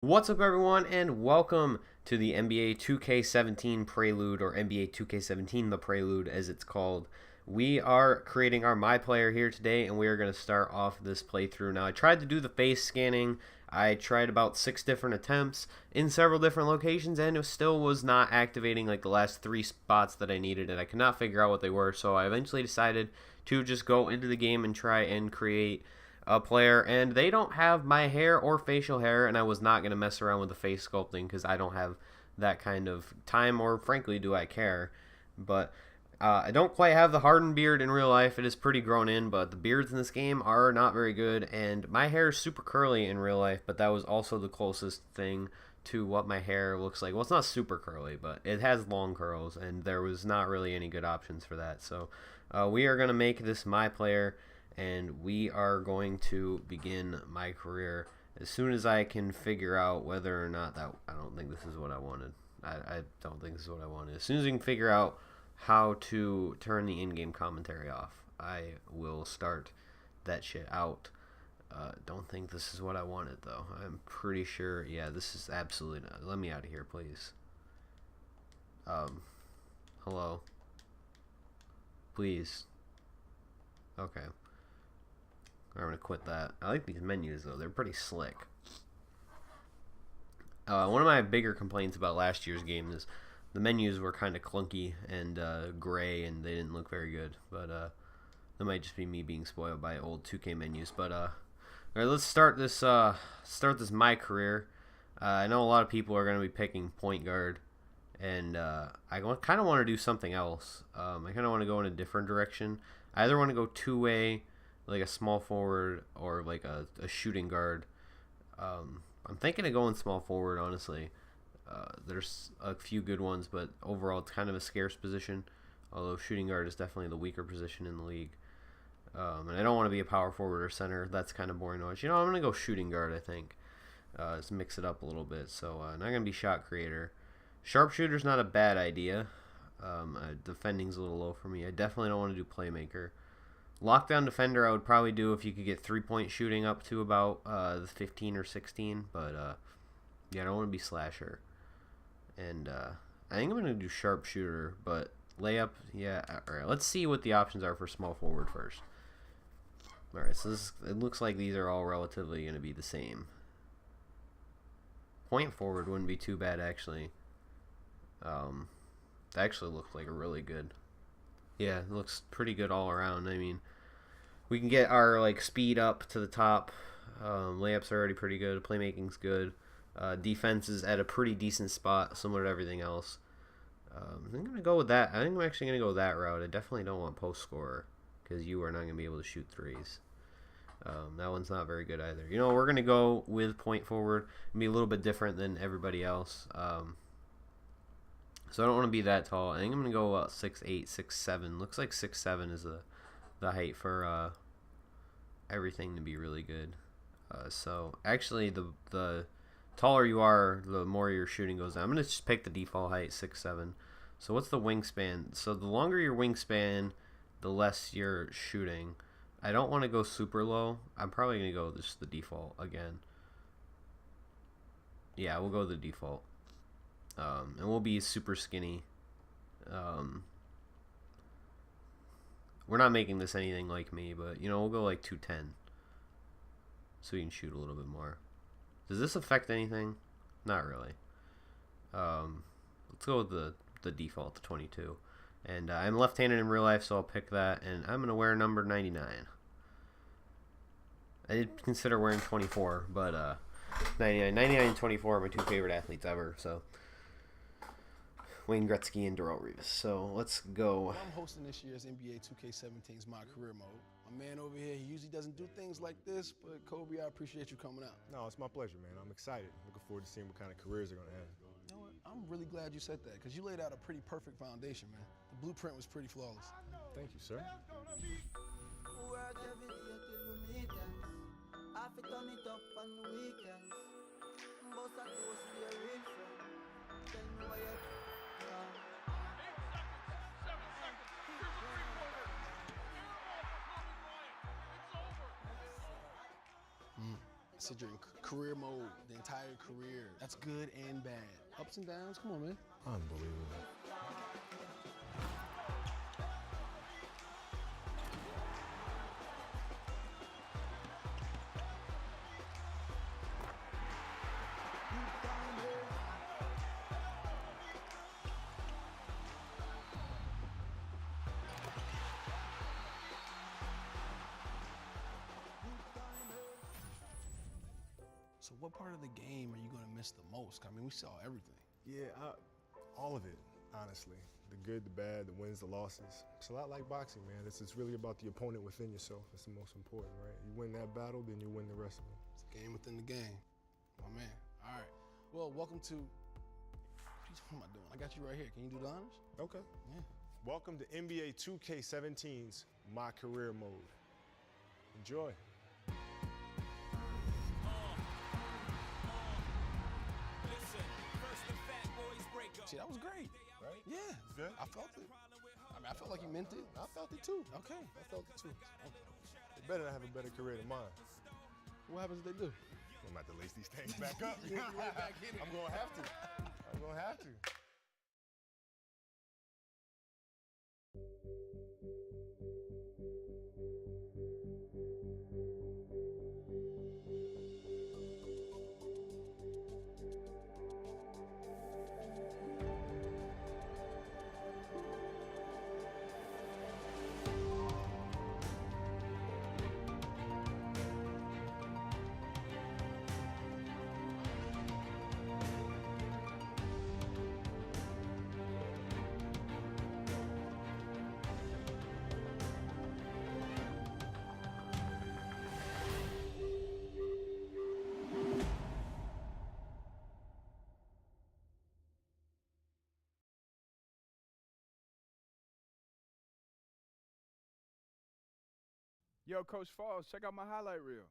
What's up, everyone, and welcome to the NBA 2K17 Prelude, or NBA 2K17 The Prelude, as it's called. We are creating our MyPlayer here today, and we are going to start off this playthrough. Now, I tried to do the face scanning. I tried about 6 different attempts in several different locations, and it still was not activating like the last 3 spots that I needed, and I could not figure out what they were, so I eventually decided to just go into the game and try and create a player, and they don't have my hair or facial hair, and I was not going to mess around with the face sculpting because I don't have that kind of time, or frankly do I care. But I don't quite have the hardened beard in real life. It is pretty grown in, but the beards in this game are not very good, and my hair is super curly in real life, but that was also the closest thing to what my hair looks like. Well, it's not super curly, but it has long curls, and there was not really any good options for that. So we are going to make this my player, and we are going to begin my career as soon as I can figure out whether or not that. I don't think this is what I wanted. I don't think this is what I wanted. As soon as we can figure out how to turn the in-game commentary off, I will start that shit out. Don't think this is what I wanted, though. I'm pretty sure. Yeah, this is absolutely not. Let me out of here, please. Hello. Please. Okay. I'm going to quit that. I like these menus, though. They're pretty slick. One of my bigger complaints about last year's game is the menus were kind of clunky and gray, and they didn't look very good. But that might just be me being spoiled by old 2K menus. But all right, let's start this my career. I know a lot of people are going to be picking point guard, and I kind of want to do something else. I kind of want to go in a different direction. I either want to go two-way, like a small forward, or like a shooting guard. I'm thinking of going small forward, honestly. There's a few good ones, but overall it's kind of a scarce position, although shooting guard is definitely the weaker position in the league. And I don't want to be a power forward or center. That's kind of boring noise. I'm going to go shooting guard, I think. Just mix it up a little bit. So not going to be shot creator. Sharpshooter's not a bad idea. Defending's a little low for me. I definitely don't want to do playmaker. Lockdown defender I would probably do if you could get 3-point shooting up to about 15 or 16, but yeah, I don't want to be slasher. And I think I'm going to do sharpshooter, but layup, yeah. Alright, let's see what the options are for small forward first. Alright, so it looks like these are all relatively going to be the same. Point forward wouldn't be too bad, actually. That actually looked like a really good. Yeah, it looks pretty good all around. I mean, we can get our like speed up to the top. Layups are already pretty good. Playmaking's good. Defense is at a pretty decent spot, similar to everything else. I'm gonna go with that. I think I'm actually gonna go that route. I definitely don't want post scorer because you are not gonna be able to shoot threes. That one's not very good either. We're gonna go with point forward and be a little bit different than everybody else. So I don't want to be that tall. I think I'm going to go 6'8", 6'7". Looks like 6'7" is the height for everything to be really good. So actually, the taller you are, the more your shooting goes down. I'm going to just pick the default height, 6'7". So what's the wingspan? So the longer your wingspan, the less you're shooting. I don't want to go super low. I'm probably going to go just the default again. Yeah, we'll go the default. And we'll be super skinny. We're not making this anything like me, but we'll go like 210, so we can shoot a little bit more. Does this affect anything? Not really. Let's go with the default, the 22. And I'm left-handed in real life, so I'll pick that. And I'm gonna wear number 99. I did consider wearing 24, but 99 and 24 are my two favorite athletes ever. So. Wayne Gretzky and Darrell Reeves. So let's go. I'm hosting this year's NBA 2K17's MyCareer mode. My man over here, he usually doesn't do things like this, but Kobe, I appreciate you coming out. No, it's my pleasure, man. I'm excited. Looking forward to seeing what kind of careers they're going to have. You know what? I'm really glad you said that, because you laid out a pretty perfect foundation, man. The blueprint was pretty flawless. Thank you, sir. I said you're in career mode the entire career. That's good and bad. Ups and downs. Come on, man. Unbelievable. So what part of the game are you going to miss the most? I mean, we saw everything. Yeah, all of it, honestly. The good, the bad, the wins, the losses. It's a lot like boxing, man. It's really about the opponent within yourself. It's the most important, right? You win that battle, then you win the rest of them. It's a game within the game. My man. All right. Well, welcome to... What am I doing? I got you right here. Can you do the honors? Okay. Yeah. Welcome to NBA 2K17's My Career Mode. Enjoy. See, that was great. Right? Yeah. Good? I felt it. I mean, I felt like you meant it. I felt it too. Okay. I felt it too. Okay. They better not have a better career than mine. What happens if they do? I'm about to lace these things back up. You're right back in it. I'm gonna have to. I'm gonna have to. Yo, Coach Falls, check out my highlight reel.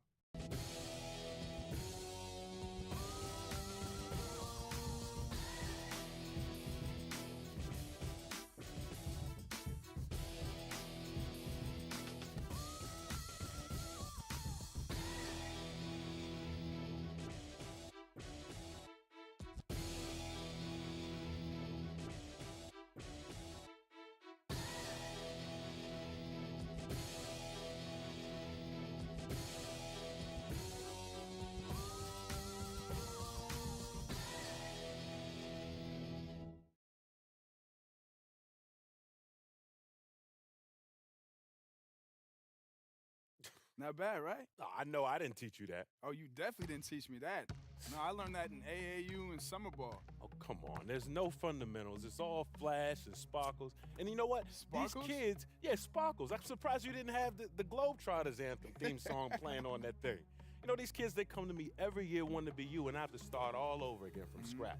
Not bad, right? I know I didn't teach you that. Oh, you definitely didn't teach me that. No, I learned that in AAU and summer ball. Oh, come on. There's no fundamentals. It's all flash and sparkles. And you know what? Sparkles? These kids, yeah, sparkles. I'm surprised you didn't have the Globetrotters anthem theme song playing on that thing. You know, these kids, they come to me every year wanting to be you, and I have to start all over again from scratch.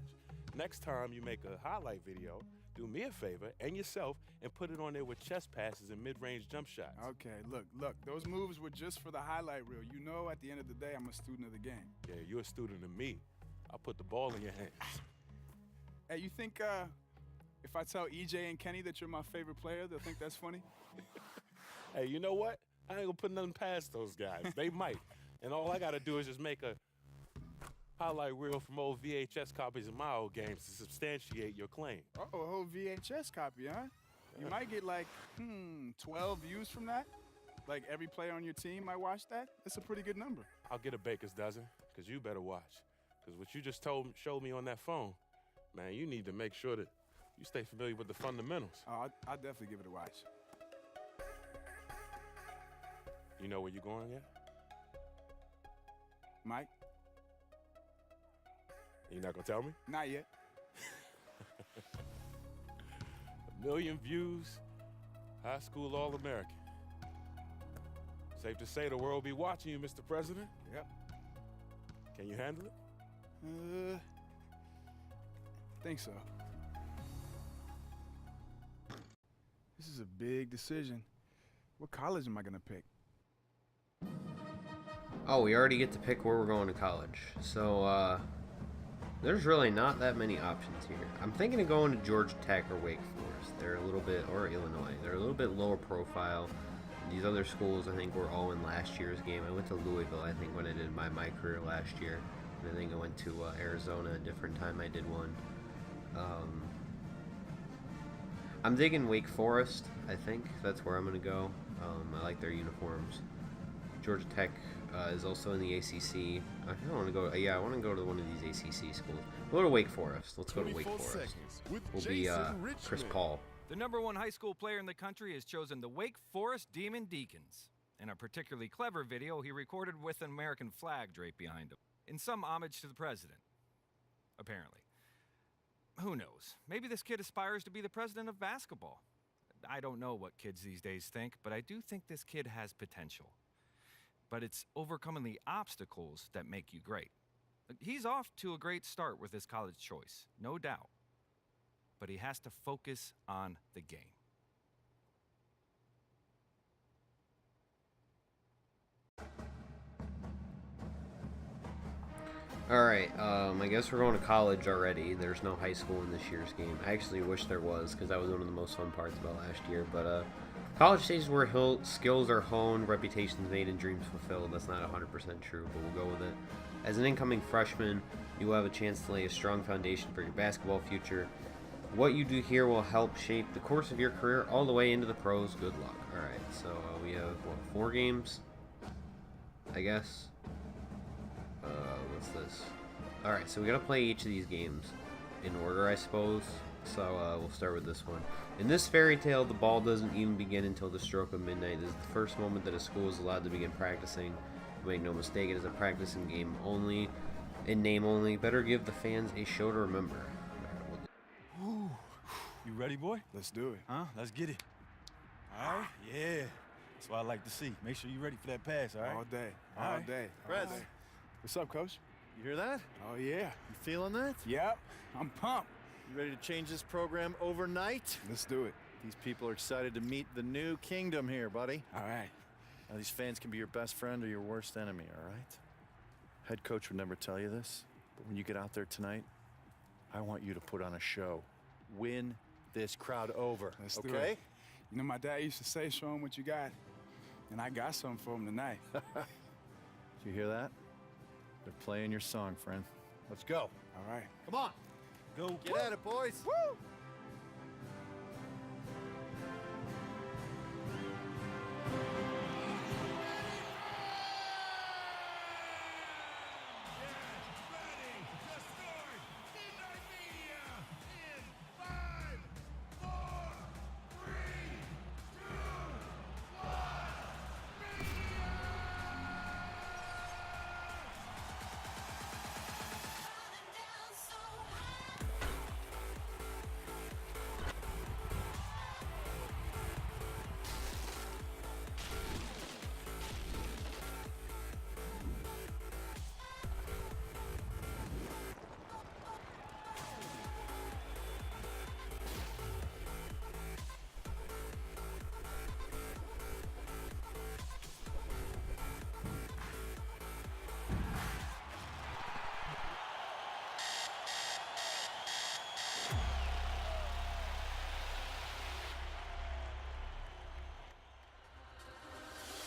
Next time you make a highlight video, do me a favor and yourself and put it on there with chest passes and mid-range jump shots. Okay, look, those moves were just for the highlight reel. You know, at the end of the day, I'm a student of the game. Yeah, you're a student of me. I'll put the ball in your hands. Hey, you think if I tell EJ and Kenny that you're my favorite player, they'll think that's funny? Hey, you know what? I ain't gonna put nothing past those guys. They might. And all I gotta do is just make a highlight reel from old VHS copies of my old games to substantiate your claim. Oh, a whole VHS copy, huh? You might get like, 12 views from that. Like every player on your team might watch that. That's a pretty good number. I'll get a baker's dozen, because you better watch. Because what you just showed me on that phone, man, you need to make sure that you stay familiar with the fundamentals. Oh, I'll definitely give it a watch. You know where you're going yet? Mike? You're not gonna tell me? Not yet. 1 million views, high school All-American. Safe to say the world will be watching you, Mr. President. Yep. Can you handle it? Think so. This is a big decision. What college am I gonna pick? Oh, we already get to pick where we're going to college. So, there's really not that many options here. I'm thinking of going to Georgia Tech or Wake Forest. They're a little bit, or Illinois. They're a little bit lower profile. These other schools, I think, were all in last year's game. I went to Louisville, I think, when I did MyCareer last year. And I think I went to Arizona a different time I did one. I'm digging Wake Forest, I think. That's where I'm going to go. I like their uniforms. Georgia Tech is also in the ACC. I don't want to go. I want to go to one of these ACC schools. We'll go to Wake Forest. Let's go to Wake Forest. We'll be Chris Paul. The #1 high school player in the country has chosen the Wake Forest Demon Deacons. In a particularly clever video he recorded with an American flag draped behind him, in some homage to the president. Apparently. Who knows? Maybe this kid aspires to be the president of basketball. I don't know what kids these days think, but I do think this kid has potential. But it's overcoming the obstacles that make you great. He's off to a great start with his college choice, no doubt. But he has to focus on the game. Alright, I guess we're going to college already. There's no high school in this year's game. I actually wish there was, because that was one of the most fun parts about last year. But college stages where skills are honed, reputations made, and dreams fulfilled. That's not 100% true, but we'll go with it. As an incoming freshman, you will have a chance to lay a strong foundation for your basketball future. What you do here will help shape the course of your career all the way into the pros. Good luck. Alright, so we have, what, 4 games? I guess. What's this? Alright, so we gotta play each of these games in order, I suppose. So we'll start with this one. In this fairy tale, the ball doesn't even begin until the stroke of midnight. This is the first moment that a school is allowed to begin practicing. Make no mistake, it is a practice in game only, in name only. Better give the fans a show to remember. Ooh. You ready, boy? Let's do it. Huh? Let's get it. All right? Yeah. That's what I like to see. Make sure you're ready for that pass, all right? All day. All All right. day. Press. All day. What's up, Coach? You hear that? Oh, yeah. You feeling that? Yep. I'm pumped. You ready to change this program overnight? Let's do it. These people are excited to meet the new kingdom here, buddy. All right. Now, these fans can be your best friend or your worst enemy, all right? Head coach would never tell you this, but when you get out there tonight, I want you to put on a show. Win this crowd over, Let's do okay? it. You know, my dad used to say, show him what you got. And I got something for him tonight. Did you hear that? They're playing your song, friend. Let's go. All right. Come on. Go. Get at it, boys. Woo!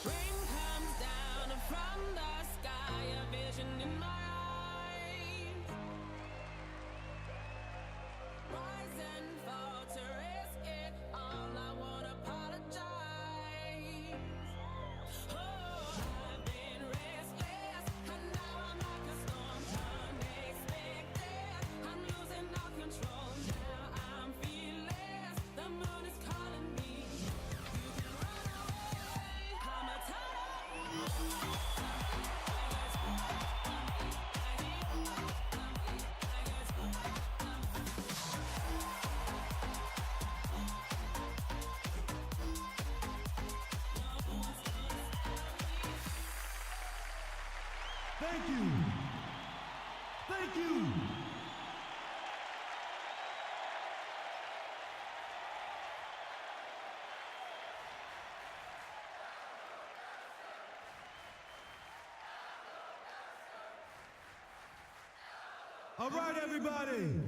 Rain comes down from the sky, a vision in my eyes. Rise and fall to risk it all, I won't apologize. Oh, I've been restless, and now I'm like a storm unexpected. I'm losing all control, now I'm fearless. The moon is calling me. You can run away. I'm a Thank you. Thank you. All right, everybody.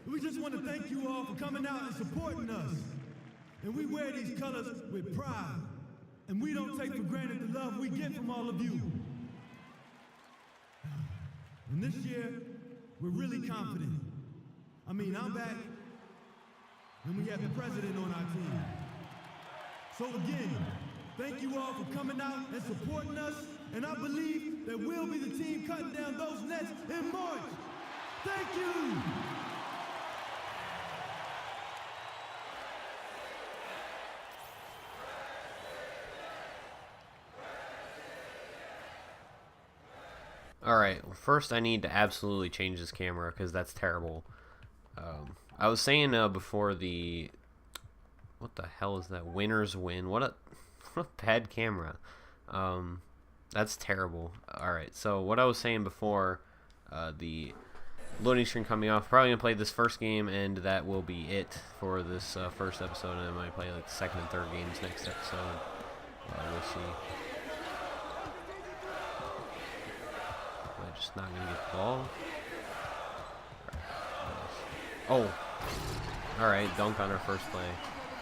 We just want to thank you all for coming out and supporting us. And we wear these colors with pride. and we don't take for granted the love we get from all of you. And this year, we're really confident. I mean, I'm back, and we have the president on our team. So again, thank you all for coming out and supporting us, and I believe that we'll be the team cutting down those nets in March. Thank you! Alright, well, first I need to absolutely change this camera because that's terrible. I was saying before the... What the hell is that? Winners win. What a bad camera. That's terrible. Alright, so what I was saying before, the loading screen coming off, probably going to play this first game, and that will be it for this first episode, and I might play like the second and third games next episode. We'll see. Am I just not going to get the ball? Oh! Alright, dunk on our first play.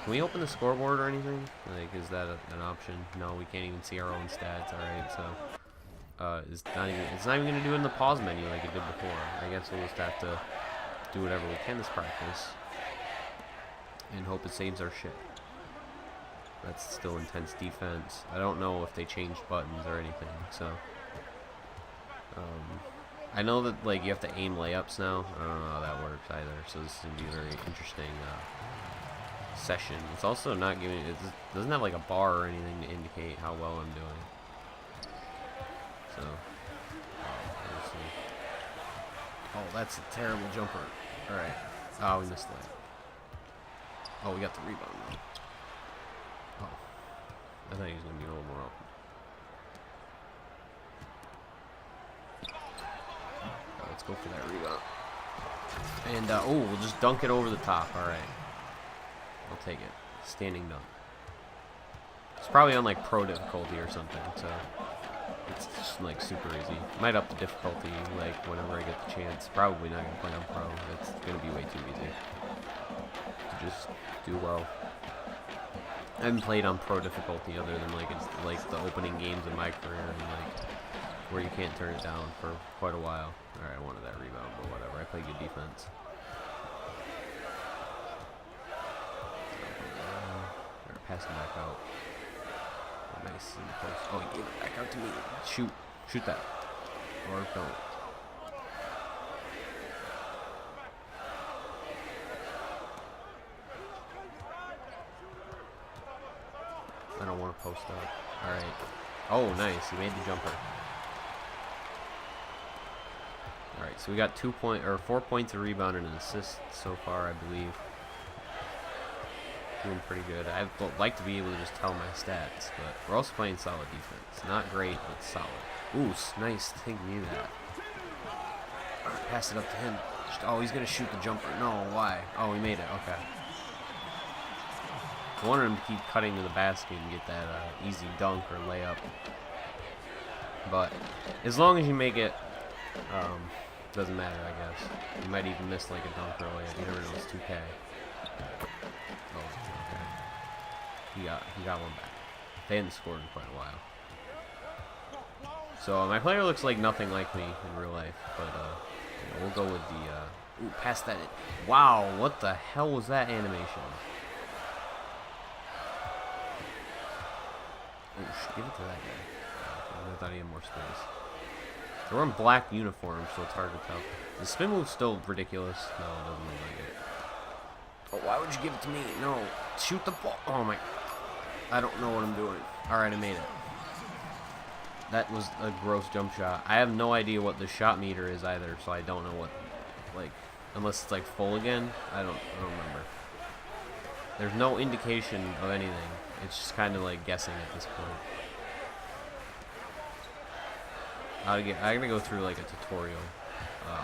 Can we open the scoreboard or anything? Like, is that an option? No, we can't even see our own stats. Alright, so it's not even gonna do it in the pause menu like it did before. I guess we'll just have to do whatever we can this practice and hope it saves our shit. That's still intense defense. I don't know if they changed buttons or anything, so I know that like you have to aim layups now. I don't know how that works either, so this is gonna be a very interesting session. It's also not giving it doesn't have like a bar or anything to indicate how well I'm doing. So we'll see. Oh, that's a terrible jumper. Alright. Oh, we missed that. Oh, we got the rebound though. Oh. I thought he was gonna be a little more open. Let's go for that rebound. And, oh, we'll just dunk it over the top. Alright. I'll take it. Standing dunk. It's probably on, like, pro difficulty or something, so it's just, like, super easy. Might up the difficulty, like, whenever I get the chance. Probably not going to play on pro. It's going to be way too easy to just do well. I haven't played on pro difficulty other than, like, it's, like, the opening games of MyCareer and, like, where you can't turn it down for quite a while. Alright, I wanted that rebound, but whatever. I play good defense. Alright, pass it back out. Oh, nice. In the post. Oh, he gave it back out to me. Shoot. Shoot that. Or don't. I don't want to post up. Alright. Oh, nice. He made the jumper. Alright, so we got 4 points, a rebound, and an assist so far, I believe. Doing pretty good. I'd like to be able to just tell my stats, but we're also playing solid defense. Not great, but solid. Ooh, nice. I think we need that. Right, pass it up to him. Oh, he's going to shoot the jumper. No, why? Oh, he made it. Okay. I wanted him to keep cutting to the basket and get that easy dunk or layup. But as long as you make it, doesn't matter, I guess. You might even miss like a dunk or a layup. You never know. It's 2K. Oh, okay. He got one back. They hadn't scored in quite a while. So my player looks like nothing like me in real life, but you know, we'll go with the. Ooh, pass that in. Wow, what the hell was that animation? Oh, give it to that guy. I thought he had more space. They're wearing black uniforms, so it's hard to tell. The spin move's still ridiculous. No, it doesn't look like it. Oh, why would you give it to me? No. Shoot the ball. Oh, my. I don't know what I'm doing. Alright, I made it. That was a gross jump shot. I have no idea what the shot meter is either, so I don't know what, like, unless it's, like, full again. I don't remember. There's no indication of anything. It's just kind of, like, guessing at this point. I gotta go through like a tutorial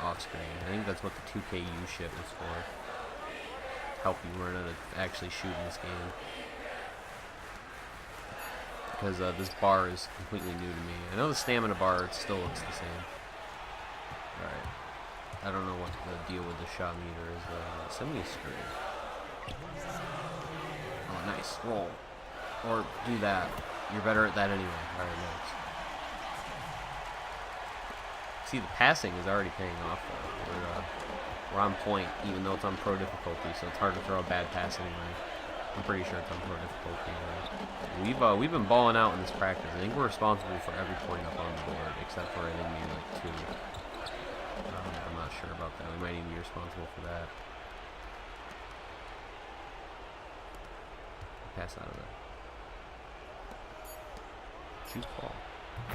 off screen. I think that's what the 2KU ship is for. Help you learn how to actually shoot in this game. Because this bar is completely new to me. I know the stamina bar, it still looks the same. Alright. I don't know what the deal with the shot meter is though. Send me a screen. Oh, nice. Roll. Or do that. You're better at that anyway. All right, next. See, the passing is already paying off, though. We're on point, even though it's on pro difficulty, so it's hard to throw a bad pass anyway. I'm pretty sure it's on pro difficulty anyway. We've been balling out in this practice. I think we're responsible for every point up on the board, except for I think maybe like 2. I'm not sure about that. We might even be responsible for that. Pass out of there. Shoot ball.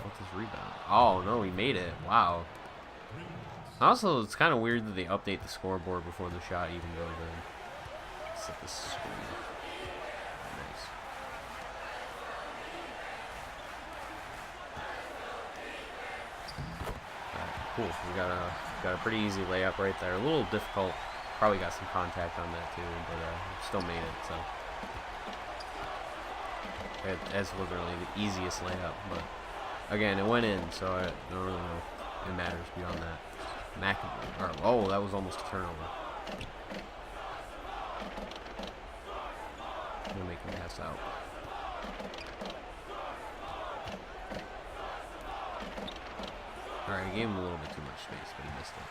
What's his rebound? Oh no, he made it. Wow. Also, it's kind of weird that they update the scoreboard before the shot even goes in. Set the screen. Nice. Alright, cool. We got a pretty easy layup right there. A little difficult. Probably got some contact on that too, but still made it. So. As literally the easiest layup, but again, it went in, so I don't really know if it matters beyond that. Oh, that was almost a turnover. I'm gonna make him pass out. Alright, he gave him a little bit too much space, but he missed it.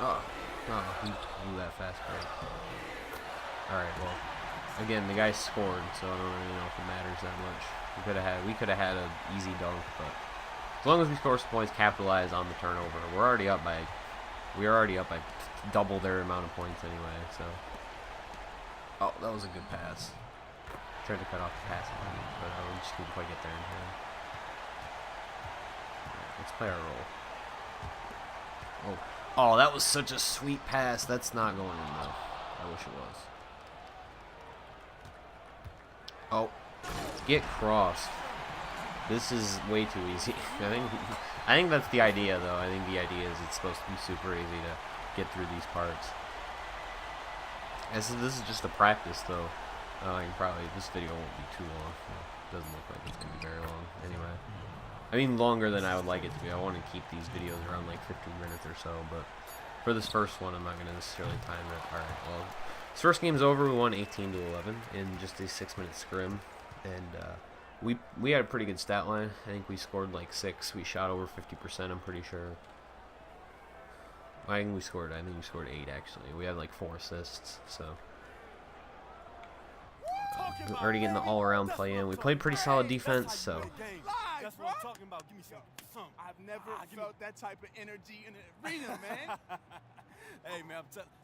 Oh, he blew that fast break. Alright, well. Again, the guy scored, so I don't really know if it matters that much. We could have had an easy dunk, but as long as we score some points, capitalize on the turnover. We are already up by double their amount of points anyway. So, oh, that was a good pass. Tried to cut off the pass, but I just couldn't quite get there in time. Right, let's play our role. Oh, that was such a sweet pass. That's not going in though. I wish it was. Oh, get crossed. This is way too easy. I think that's the idea, though. I think the idea is it's supposed to be super easy to get through these parts. This is just a practice, though. This video won't be too long. It doesn't look like it's gonna be very long, anyway. I mean, longer than I would like it to be. I want to keep these videos around like 15 minutes or so, but for this first one, I'm not gonna necessarily time it. All right, well. This first game's over. We won 18-11 in just a 6-minute scrim, and we had a pretty good stat line. I think we scored like 6. We shot over 50%. I'm pretty sure. I think we scored 8 actually. We had like 4 assists, so we're already getting the all-around play in. We played pretty solid defense, so. That's what I'm talking about. Give me some. I've never felt that type of energy in an arena, man. Hey, man,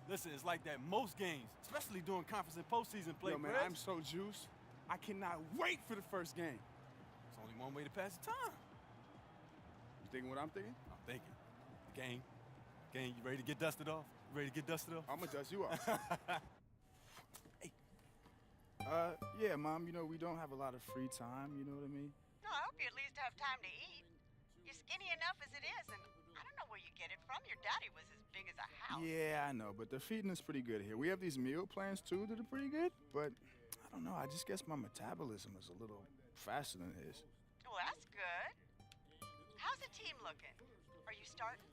listen, it's like that most games, especially during conference and postseason play. Yo, man, I'm so juiced. I cannot wait for the first game. It's only one way to pass the time. You thinking what I'm thinking? I'm thinking. Game, you ready to get dusted off? I'm gonna dust you off. Hey. Yeah, Mom, you know, we don't have a lot of free time, you know what I mean? No, I hope you at least have time to eat. You're skinny enough as it is, and I don't know where you get it from. Your daddy was as big as a house. Yeah, I know, but the feeding is pretty good here. We have these meal plans, too, that are pretty good, but I don't know. I just guess my metabolism is a little faster than his. Well, that's good. How's the team looking? Are you starting?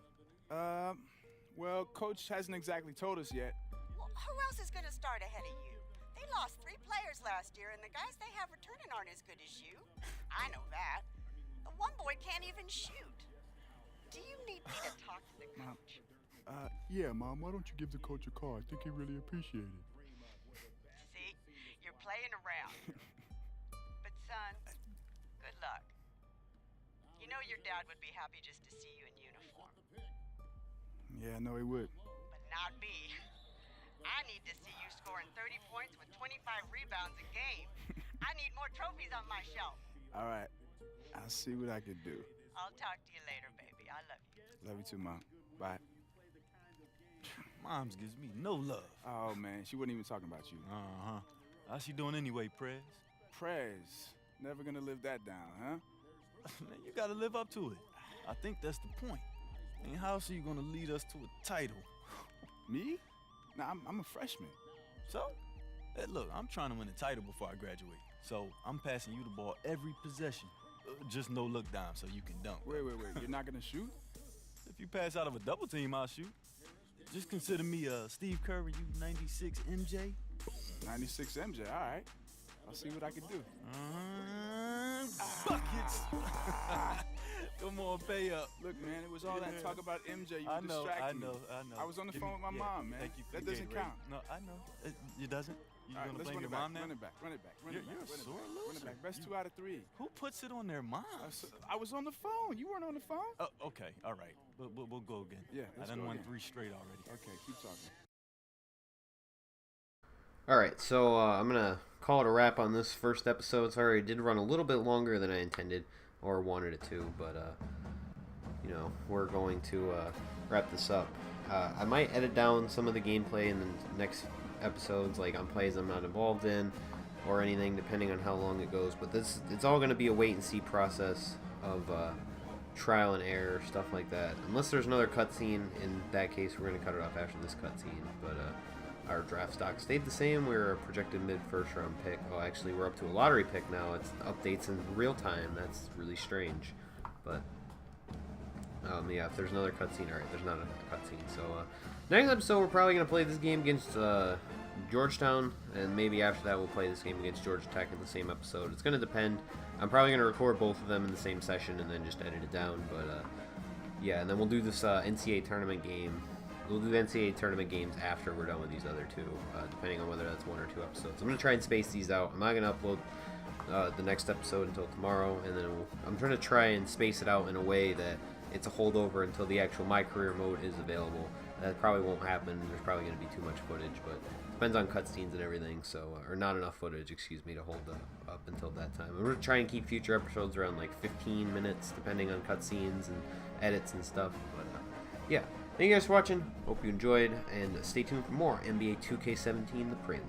Well, Coach hasn't exactly told us yet. Well, who else is going to start ahead of you? They lost 3 players last year, and the guys they have returning aren't as good as you. I know that. The one boy can't even shoot. Do you need me to talk to the coach? Yeah, Mom, why don't you give the coach a call? I think he'd really appreciate it. See, you're playing around. But son, good luck. You know your dad would be happy just to see you in uniform. Yeah, I know he would. But not me. I need to see you scoring 30 points with 25 rebounds a game. I need more trophies on my shelf. All right, I'll see what I can do. I'll talk to you later, baby. I love you. Love you too, Mom. Bye. Moms gives me no love. Oh, man, she wasn't even talking about you. Uh-huh. How's she doing anyway, Prez? Prez, never gonna live that down, huh? Man, you gotta live up to it. I think that's the point. I mean, how else are you gonna lead us to a title? Me? Nah, I'm a freshman. So? Hey, look, I'm trying to win a title before I graduate. So I'm passing you the ball every possession. Just no look down so you can dunk. Wait. You're not gonna shoot? If you pass out of a double team, I'll shoot. Just consider me Steve Curry, you 96 MJ. 96 MJ, all right. I'll see what I can do. Buckets. Come on, pay up. Look, man, it was all that talk about MJ. You I were know, distracting me. I know. I was on the Give phone me- with my yeah, mom, man. Thank you for That the doesn't Gatorade. count. No, I know. It doesn't? You All right, gonna let's blame run your it back. mom now? Run it back. Run it back. Run You're it back. a Run it sore back. Run it loser. back. Best 2 out of 3. Who puts it on their mom? I was on the phone. You weren't on the phone? Oh, okay, all right. We'll go again. Yeah, I let's done go won again. 3 straight already. Okay, keep talking. Alright, so I'm going to call it a wrap on this first episode. Sorry, it did run a little bit longer than I intended or wanted it to, but, you know, we're going to wrap this up. I might edit down some of the gameplay in the next episodes, like on plays I'm not involved in or anything, depending on how long it goes. But it's all going to be a wait-and-see process of trial and error, stuff like that. Unless there's another cutscene, in that case, we're going to cut it off after this cutscene. But our draft stock stayed the same. We're a projected mid-first round pick. Oh, actually, we're up to a lottery pick now. It's updates in real time. That's really strange. But yeah, if there's another cutscene, alright, there's not a cutscene. So next episode, we're probably going to play this game against Georgetown, and maybe after that we'll play this game against Georgia Tech in the same episode. It's going to depend. I'm probably going to record both of them in the same session and then just edit it down. But yeah, and then we'll do this NCAA tournament game. We'll do the NCAA tournament games after we're done with these other 2, depending on whether that's 1 or 2 episodes. I'm going to try and space these out. I'm not going to upload the next episode until tomorrow, and then I'm trying to try and space it out in a way that it's a holdover until the actual MyCareer mode is available. That probably won't happen. There's probably going to be too much footage, but it depends on cutscenes and everything. So, or not enough footage, excuse me, to hold up until that time. I'm going to try and keep future episodes around like 15 minutes, depending on cutscenes and edits and stuff. But yeah, thank you guys for watching. Hope you enjoyed, and stay tuned for more NBA 2K17 The Prelude.